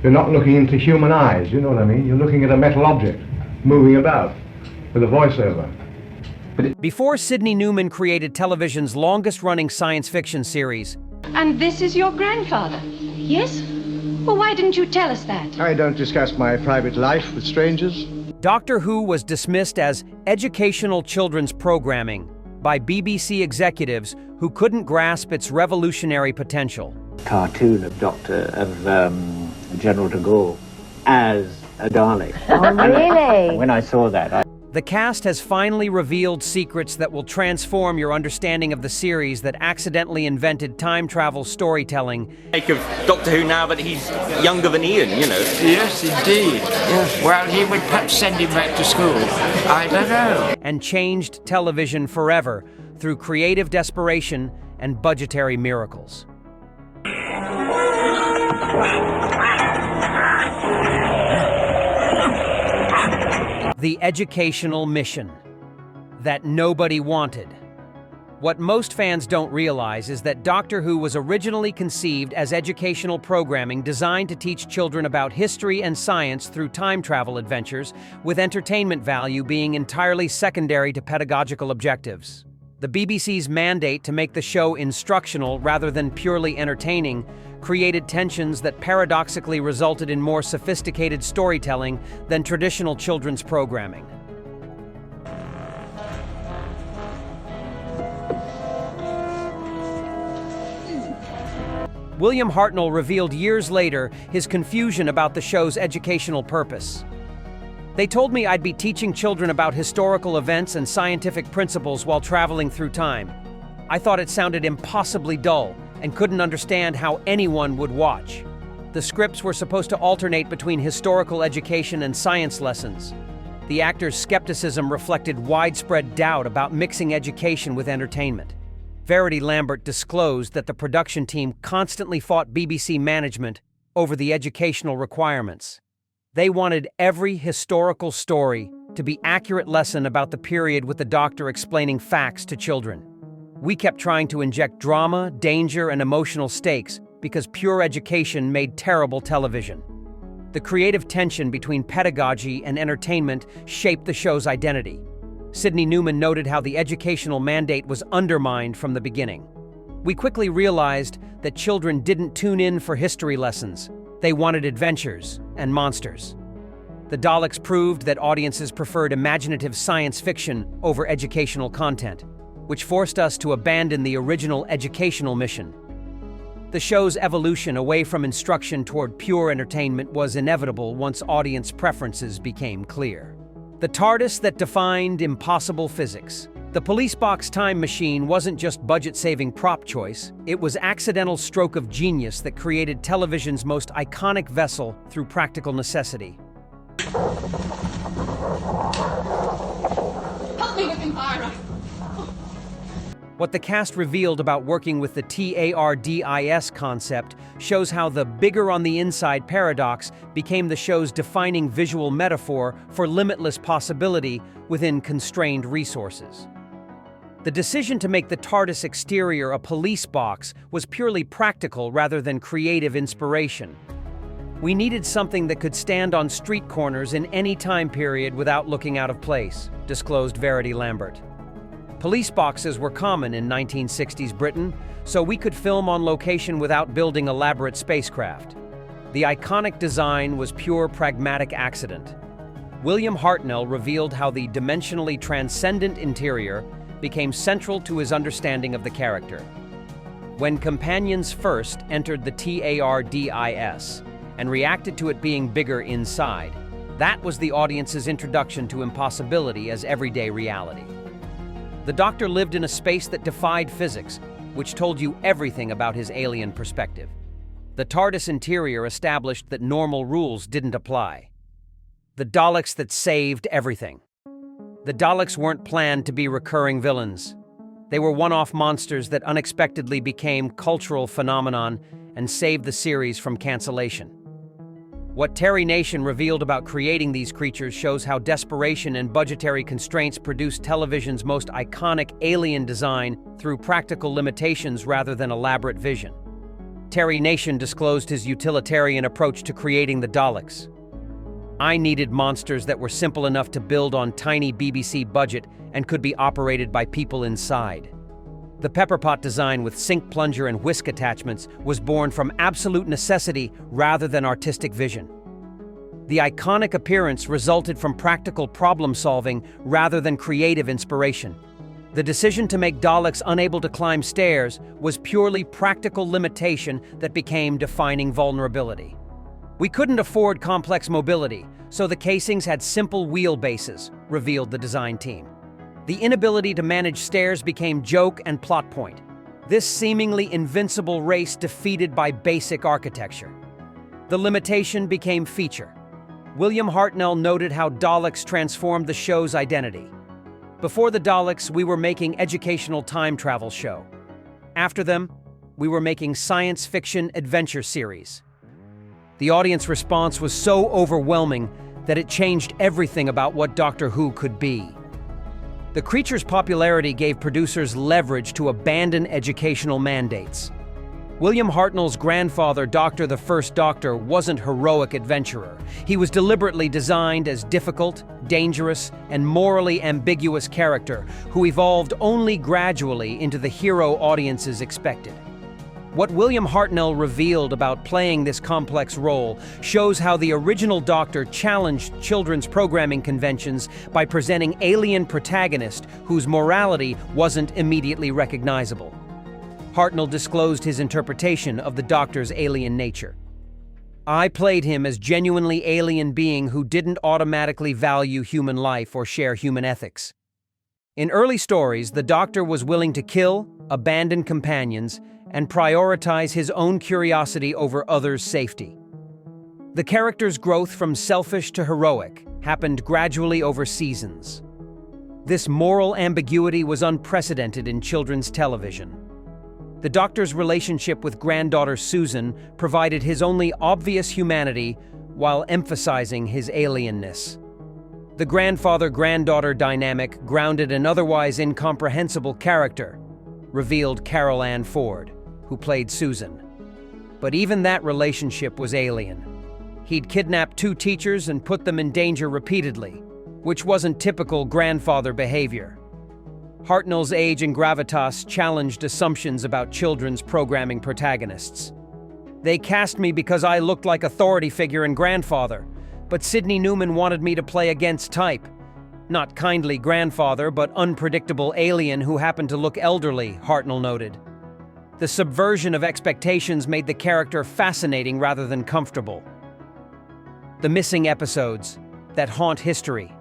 You're not looking into human eyes, you know what I mean? You're looking at a metal object moving about with a voiceover. Before Sidney Newman created television's longest-running science fiction series. And this is your grandfather? Yes? Well, why didn't you tell us that? I don't discuss my private life with strangers. Doctor Who was dismissed as educational children's programming by BBC executives who couldn't grasp its revolutionary potential. Cartoon of General de Gaulle as a Dalek. Oh, really? When I saw that, The cast has finally revealed secrets that will transform your understanding of the series that accidentally invented time travel storytelling. Think of Doctor Who now that he's younger than Ian, you know. Yes, indeed. Yes. Well, he would perhaps send him back to school. I don't know. And changed television forever through creative desperation and budgetary miracles. The educational mission that nobody wanted. What most fans don't realize is that Doctor Who was originally conceived as educational programming designed to teach children about history and science through time travel adventures, with entertainment value being entirely secondary to pedagogical objectives. The BBC's mandate to make the show instructional rather than purely entertaining created tensions that paradoxically resulted in more sophisticated storytelling than traditional children's programming. William Hartnell revealed years later his confusion about the show's educational purpose. They told me I'd be teaching children about historical events and scientific principles while traveling through time. I thought it sounded impossibly dull and couldn't understand how anyone would watch. The scripts were supposed to alternate between historical education and science lessons. The actors' skepticism reflected widespread doubt about mixing education with entertainment. Verity Lambert disclosed that the production team constantly fought BBC management over the educational requirements. They wanted every historical story to be an accurate lesson about the period, with the Doctor explaining facts to children. We kept trying to inject drama, danger, and emotional stakes because pure education made terrible television. The creative tension between pedagogy and entertainment shaped the show's identity. Sidney Newman noted how the educational mandate was undermined from the beginning. We quickly realized that children didn't tune in for history lessons. They wanted adventures and monsters. The Daleks proved that audiences preferred imaginative science fiction over educational content, which forced us to abandon the original educational mission. The show's evolution away from instruction toward pure entertainment was inevitable once audience preferences became clear. The TARDIS that defined impossible physics. The police box time machine wasn't just budget-saving prop choice, it was accidental stroke of genius that created television's most iconic vessel through practical necessity. Help me with Empire! What the cast revealed about working with the TARDIS concept shows how the bigger on the inside paradox became the show's defining visual metaphor for limitless possibility within constrained resources. The decision to make the TARDIS exterior a police box was purely practical rather than creative inspiration. We needed something that could stand on street corners in any time period without looking out of place, disclosed Verity Lambert. Police boxes were common in 1960s Britain, so we could film on location without building elaborate spacecraft. The iconic design was pure pragmatic accident. William Hartnell revealed how the dimensionally transcendent interior became central to his understanding of the character. When companions first entered the TARDIS and reacted to it being bigger inside, that was the audience's introduction to impossibility as everyday reality. The Doctor lived in a space that defied physics, which told you everything about his alien perspective. The TARDIS interior established that normal rules didn't apply. The Daleks that saved everything. The Daleks weren't planned to be recurring villains. They were one-off monsters that unexpectedly became cultural phenomenon and saved the series from cancellation. What Terry Nation revealed about creating these creatures shows how desperation and budgetary constraints produced television's most iconic alien design through practical limitations rather than elaborate vision. Terry Nation disclosed his utilitarian approach to creating the Daleks. I needed monsters that were simple enough to build on tiny BBC budget and could be operated by people inside. The Pepperpot design with sink plunger and whisk attachments was born from absolute necessity rather than artistic vision. The iconic appearance resulted from practical problem-solving rather than creative inspiration. The decision to make Daleks unable to climb stairs was purely practical limitation that became defining vulnerability. We couldn't afford complex mobility, so the casings had simple wheelbases, revealed the design team. The inability to manage stairs became joke and plot point. This seemingly invincible race defeated by basic architecture. The limitation became feature. William Hartnell noted how Daleks transformed the show's identity. Before the Daleks, we were making educational time travel show. After them, we were making science fiction adventure series. The audience response was so overwhelming that it changed everything about what Doctor Who could be. The creature's popularity gave producers leverage to abandon educational mandates. William Hartnell's grandfather, the First Doctor, wasn't heroic adventurer. He was deliberately designed as difficult, dangerous, and morally ambiguous character who evolved only gradually into the hero audiences expected. What William Hartnell revealed about playing this complex role shows how the original Doctor challenged children's programming conventions by presenting alien protagonists whose morality wasn't immediately recognizable. Hartnell disclosed his interpretation of the Doctor's alien nature. I played him as genuinely alien being who didn't automatically value human life or share human ethics. In early stories, the Doctor was willing to kill, abandon companions, and prioritize his own curiosity over others' safety. The character's growth from selfish to heroic happened gradually over seasons. This moral ambiguity was unprecedented in children's television. The Doctor's relationship with granddaughter Susan provided his only obvious humanity while emphasizing his alienness. The grandfather-granddaughter dynamic grounded an otherwise incomprehensible character, revealed Carol Ann Ford, who played Susan. But even that relationship was alien. He'd kidnapped 2 teachers and put them in danger repeatedly, which wasn't typical grandfather behavior. Hartnell's age and gravitas challenged assumptions about children's programming protagonists. They cast me because I looked like authority figure and grandfather, but Sidney Newman wanted me to play against type. Not kindly grandfather, but unpredictable alien who happened to look elderly, Hartnell noted. The subversion of expectations made the character fascinating rather than comfortable. The missing episodes that haunt history.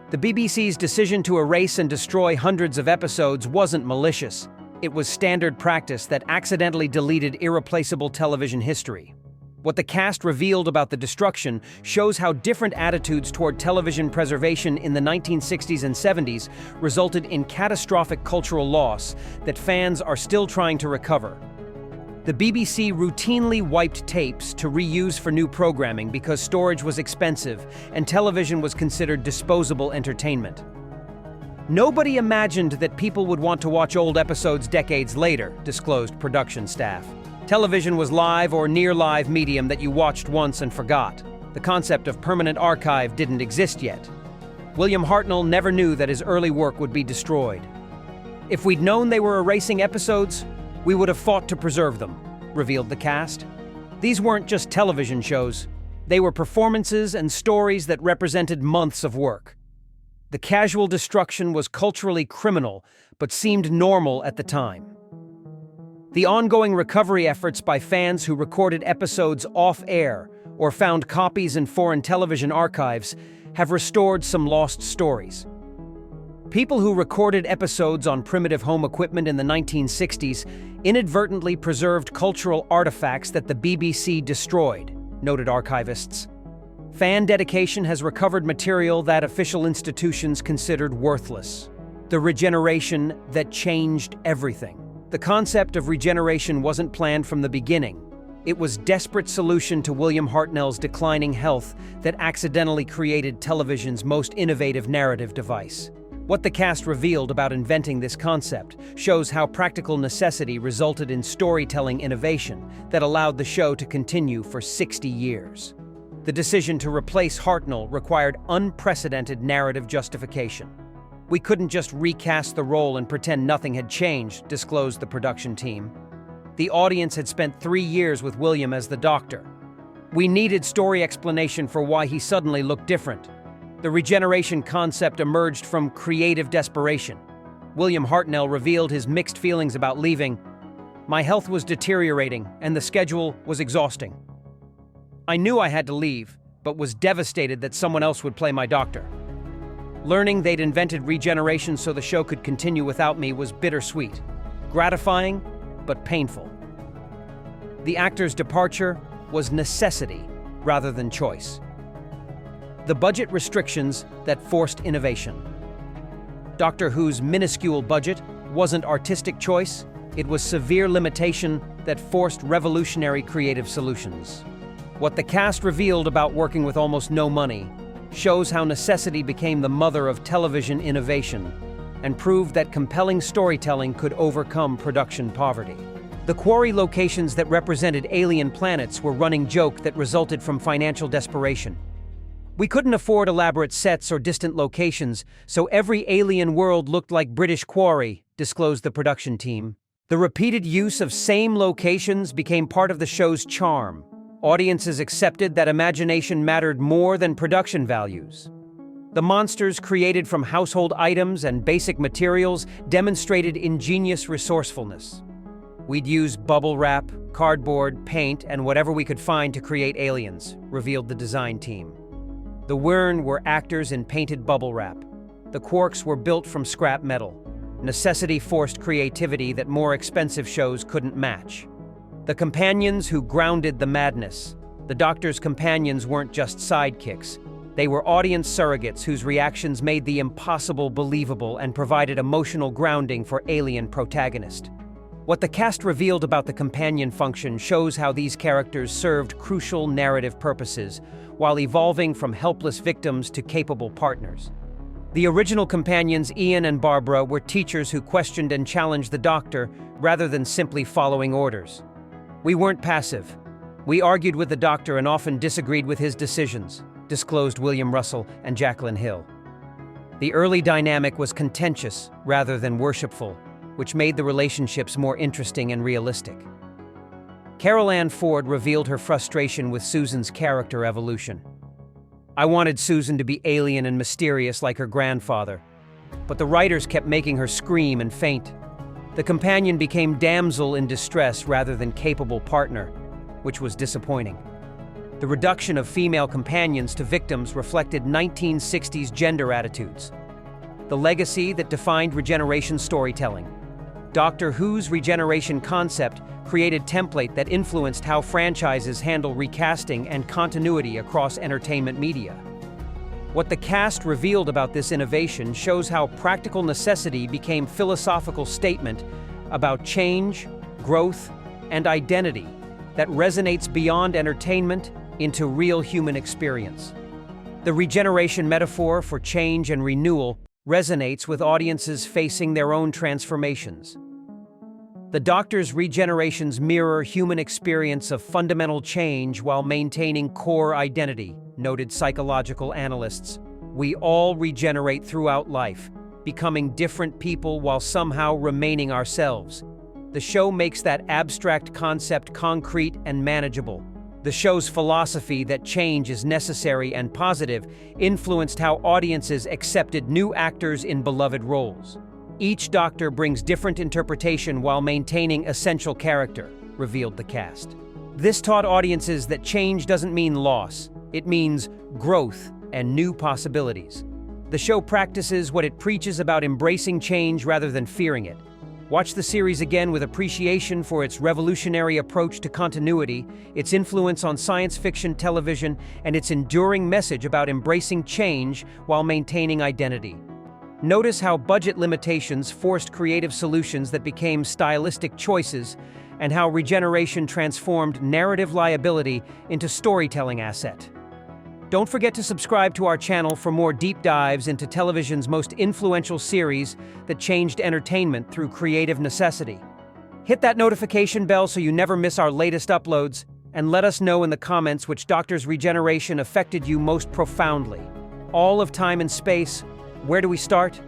The BBC's decision to erase and destroy hundreds of episodes wasn't malicious. It was standard practice that accidentally deleted irreplaceable television history. What the cast revealed about the destruction shows how different attitudes toward television preservation in the 1960s and 70s resulted in catastrophic cultural loss that fans are still trying to recover. The BBC routinely wiped tapes to reuse for new programming because storage was expensive and television was considered disposable entertainment. Nobody imagined that people would want to watch old episodes decades later, disclosed production staff. Television was live or near-live medium that you watched once and forgot. The concept of permanent archive didn't exist yet. William Hartnell never knew that his early work would be destroyed. If we'd known they were erasing episodes, we would have fought to preserve them, revealed the cast. These weren't just television shows. They were performances and stories that represented months of work. The casual destruction was culturally criminal, but seemed normal at the time. The ongoing recovery efforts by fans who recorded episodes off-air or found copies in foreign television archives have restored some lost stories. People who recorded episodes on primitive home equipment in the 1960s inadvertently preserved cultural artifacts that the BBC destroyed, noted archivists. Fan dedication has recovered material that official institutions considered worthless. The regeneration that changed everything. The concept of regeneration wasn't planned from the beginning. It was a desperate solution to William Hartnell's declining health that accidentally created television's most innovative narrative device. What the cast revealed about inventing this concept shows how practical necessity resulted in storytelling innovation that allowed the show to continue for 60 years. The decision to replace Hartnell required unprecedented narrative justification. We couldn't just recast the role and pretend nothing had changed, disclosed the production team. The audience had spent 3 years with William as the Doctor. We needed story explanation for why he suddenly looked different. The regeneration concept emerged from creative desperation. William Hartnell revealed his mixed feelings about leaving. My health was deteriorating, and the schedule was exhausting. I knew I had to leave, but was devastated that someone else would play my doctor. Learning they'd invented regeneration so the show could continue without me was bittersweet, gratifying, but painful. The actor's departure was necessity rather than choice. The budget restrictions that forced innovation. Doctor Who's minuscule budget wasn't artistic choice, it was severe limitation that forced revolutionary creative solutions. What the cast revealed about working with almost no money shows how necessity became the mother of television innovation and proved that compelling storytelling could overcome production poverty. The quarry locations that represented alien planets were running joke that resulted from financial desperation. We couldn't afford elaborate sets or distant locations, so every alien world looked like British Quarry, disclosed the production team. The repeated use of same locations became part of the show's charm. Audiences accepted that imagination mattered more than production values. The monsters created from household items and basic materials demonstrated ingenious resourcefulness. We'd use bubble wrap, cardboard, paint, and whatever we could find to create aliens, revealed the design team. The Wyrn were actors in painted bubble wrap. The Quarks were built from scrap metal. Necessity forced creativity that more expensive shows couldn't match. The companions who grounded the madness. The Doctor's companions weren't just sidekicks. They were audience surrogates whose reactions made the impossible believable and provided emotional grounding for alien protagonists. What the cast revealed about the companion function shows how these characters served crucial narrative purposes while evolving from helpless victims to capable partners. The original companions, Ian and Barbara, were teachers who questioned and challenged the Doctor rather than simply following orders. We weren't passive. We argued with the Doctor and often disagreed with his decisions, disclosed William Russell and Jacqueline Hill. The early dynamic was contentious rather than worshipful, which made the relationships more interesting and realistic. Carol Ann Ford revealed her frustration with Susan's character evolution. I wanted Susan to be alien and mysterious like her grandfather, but the writers kept making her scream and faint. The companion became damsel in distress rather than capable partner, which was disappointing. The reduction of female companions to victims reflected 1960s gender attitudes, the legacy that defined regeneration storytelling. Doctor Who's regeneration concept created template that influenced how franchises handle recasting and continuity across entertainment media. What the cast revealed about this innovation shows how practical necessity became philosophical statement about change, growth, and identity that resonates beyond entertainment into real human experience. The regeneration metaphor for change and renewal resonates with audiences facing their own transformations. The Doctor's regenerations mirror human experience of fundamental change while maintaining core identity, noted psychological analysts. We all regenerate throughout life, becoming different people while somehow remaining ourselves. The show makes that abstract concept concrete and manageable. The show's philosophy that change is necessary and positive influenced how audiences accepted new actors in beloved roles. Each Doctor brings different interpretation while maintaining essential character, revealed the cast. This taught audiences that change doesn't mean loss, it means growth and new possibilities. The show practices what it preaches about embracing change rather than fearing it. Watch the series again with appreciation for its revolutionary approach to continuity, its influence on science fiction television, and its enduring message about embracing change while maintaining identity. Notice how budget limitations forced creative solutions that became stylistic choices, and how regeneration transformed narrative liability into storytelling asset. Don't forget to subscribe to our channel for more deep dives into television's most influential series that changed entertainment through creative necessity. Hit that notification bell so you never miss our latest uploads, and let us know in the comments which Doctor's regeneration affected you most profoundly. All of time and space, where do we start?